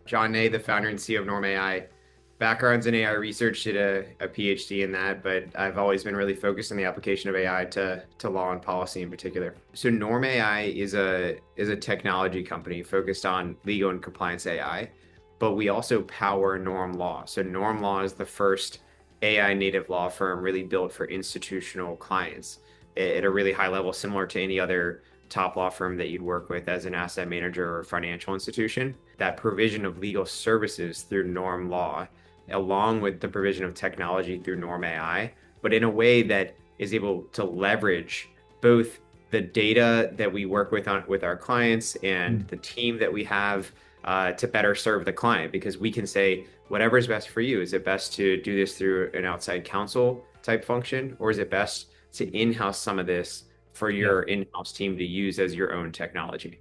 John Nay, the founder and CEO of Norm AI. Background's in AI research, did a PhD in that, but I've always been really focused on the application of AI to law and policy in particular. So Norm AI is a technology company focused on legal and compliance AI, but we also power Norm Law. So Norm Law is the first AI native law firm really built for institutional clients at a really high level, similar to any other top law firm that you'd work with as an asset manager or financial institution. That provision of legal services through Norm Law, along with the provision of technology through Norm AI, but in a way that is able to leverage both the data that we work with our clients and the team that we have to better serve the client, because we can say whatever is best for you. Is it best to do this through an outside counsel type function, or is it best to in-house some of this for your in-house team to use as your own technology?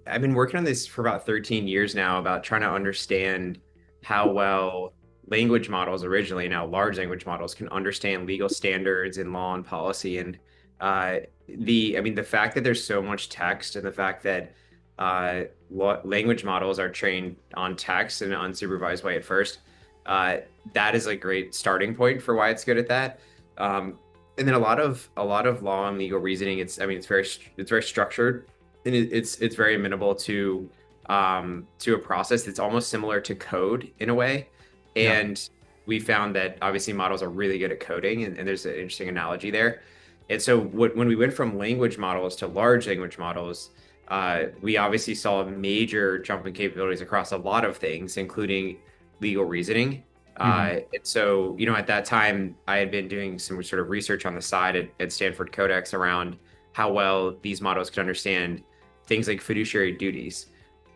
I've been working on this for about 13 years now, about trying to understand how well language models, originally now large language models, can understand legal standards and law and policy. And the fact that there's so much text, and the fact that language models are trained on text in an unsupervised way at first, that is a great starting point for why it's good at that. And then a lot of law and legal reasoning, it's very structured, and it's very amenable to a process that's almost similar to code in a way. Yeah. And we found that obviously models are really good at coding, and there's an interesting analogy there. And so when we went from language models to large language models, we obviously saw a major jump in capabilities across a lot of things, including legal reasoning. And so, at that time, I had been doing some sort of research on the side at Stanford Codex around how well these models could understand things like fiduciary duties.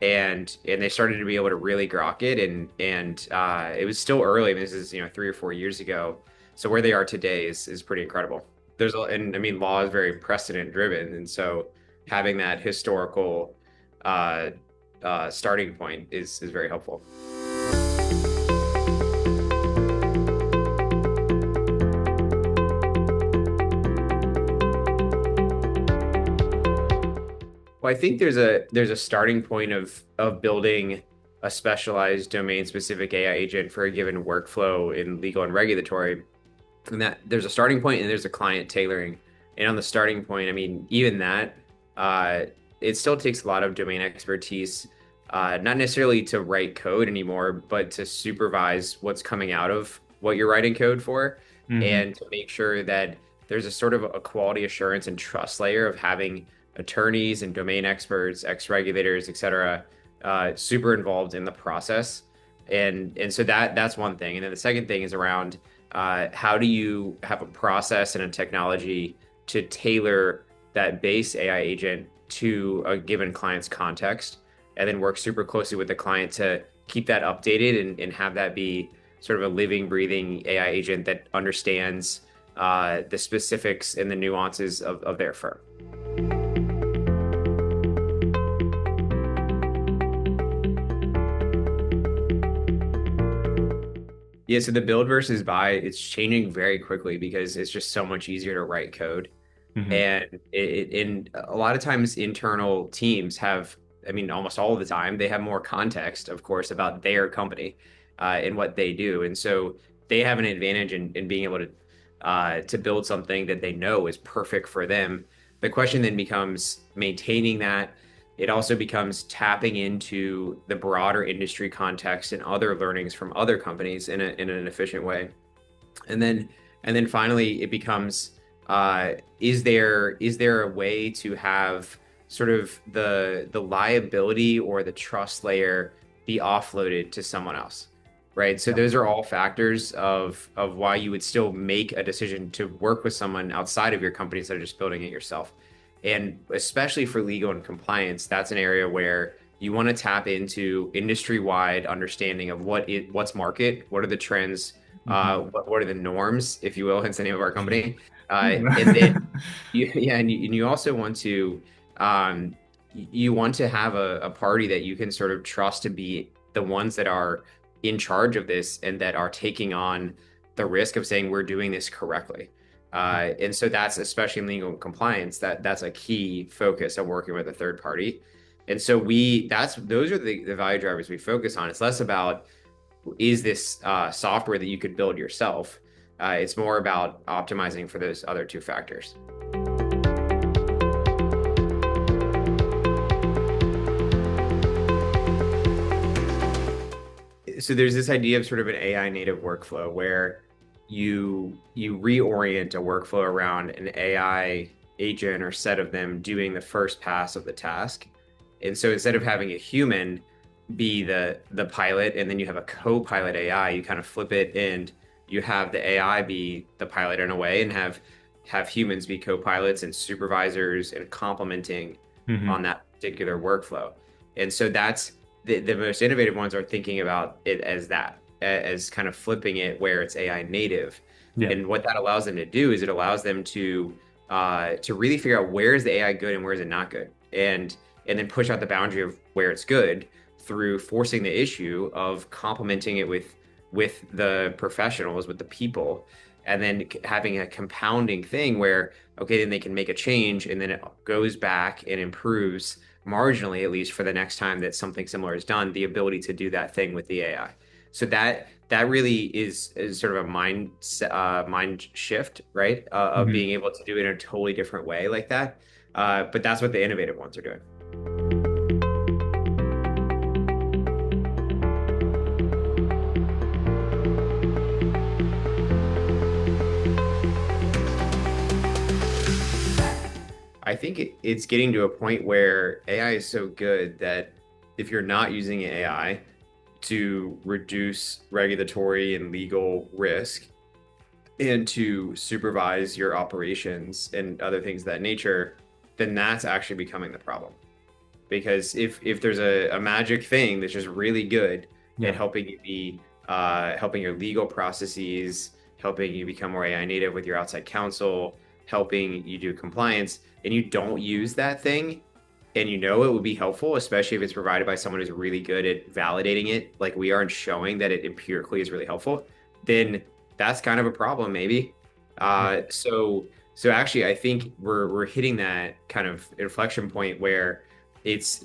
And they started to be able to really grok it. And it was still early. I mean, this is, 3 or 4 years ago. So where they are today is pretty incredible. Law is very precedent driven. And so having that historical starting point is very helpful. Well, I think there's a starting point of building a specialized domain specific AI agent for a given workflow in legal and regulatory. And that there's a starting point and there's a client tailoring. And on the starting point, even that, it still takes a lot of domain expertise, not necessarily to write code anymore, but to supervise what's coming out of what you're writing code for, and to make sure that there's a sort of a quality assurance and trust layer of having attorneys and domain experts, ex-regulators, et cetera, super involved in the process. And so that's one thing. And then the second thing is around how do you have a process and a technology to tailor that base AI agent to a given client's context, and then work super closely with the client to keep that updated and have that be sort of a living, breathing AI agent that understands the specifics and the nuances of their firm. Yeah, so the build versus buy, it's changing very quickly because it's just so much easier to write code. And a lot of times internal teams have, almost all of the time, they have more context, of course, about their company and what they do. And so they have an advantage in being able to build something that they know is perfect for them. The question then becomes maintaining that. It also becomes tapping into the broader industry context and other learnings from other companies in an efficient way. And then finally, it becomes, is there a way to have sort of the liability or the trust layer be offloaded to someone else, right? So those are all factors of why you would still make a decision to work with someone outside of your company instead of just building it yourself. And especially for legal and compliance, that's an area where you want to tap into industry-wide understanding of what's market, what are the trends, what are the norms, if you will, hence the name of our company. And then you also want to have a party that you can sort of trust to be the ones that are in charge of this and that are taking on the risk of saying we're doing this correctly. And so that's especially in legal and compliance, that's a key focus of working with a third party. And so those are the value drivers we focus on. It's less about is this software that you could build yourself. It's more about optimizing for those other two factors. So there's this idea of sort of an AI native workflow where you reorient a workflow around an AI agent or set of them doing the first pass of the task. And so instead of having a human be the pilot and then you have a co-pilot AI, you kind of flip it and you have the AI be the pilot in a way and have humans be co-pilots and supervisors and complementing on that particular workflow. And so that's the most innovative ones are thinking about it as that, as kind of flipping it where it's AI native. Yeah. And what that allows them to do is it allows them to really figure out where is the AI good and where is it not good, and then push out the boundary of where it's good through forcing the issue of complementing it with the professionals, with the people, and then having a compounding thing where, okay, then they can make a change and then it goes back and improves marginally, at least for the next time that something similar is done, the ability to do that thing with the AI. So that really is sort of a mind shift, right? Of being able to do it in a totally different way like that. But that's what the innovative ones are doing. I think it's getting to a point where AI is so good that if you're not using AI to reduce regulatory and legal risk and to supervise your operations and other things of that nature, then that's actually becoming the problem. Because if there's a magic thing that's just really good at helping you helping your legal processes, helping you become more AI native with your outside counsel, helping you do compliance, and you don't use that thing, and you know it would be helpful, especially if it's provided by someone who's really good at validating it, like we are, and showing that it empirically is really helpful, then that's kind of a problem, maybe. So actually, I think we're hitting that kind of inflection point where it's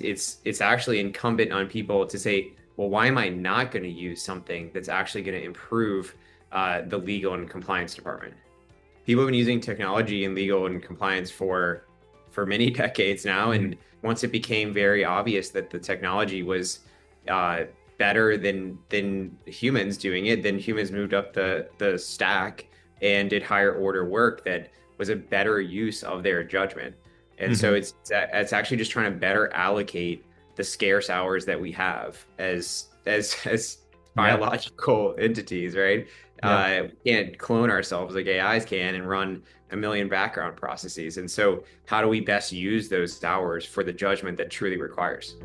actually incumbent on people to say, well, why am I not going to use something that's actually going to improve the legal and compliance department? People have been using technology in legal and compliance for many decades now, and once it became very obvious that the technology was better than humans doing it, then humans moved up the stack and did higher order work that was a better use of their judgment. And so it's actually just trying to better allocate the scarce hours that we have as biological entities, right? We can't clone ourselves like AIs can and run a million background processes. And so how do we best use those hours for the judgment that truly requires?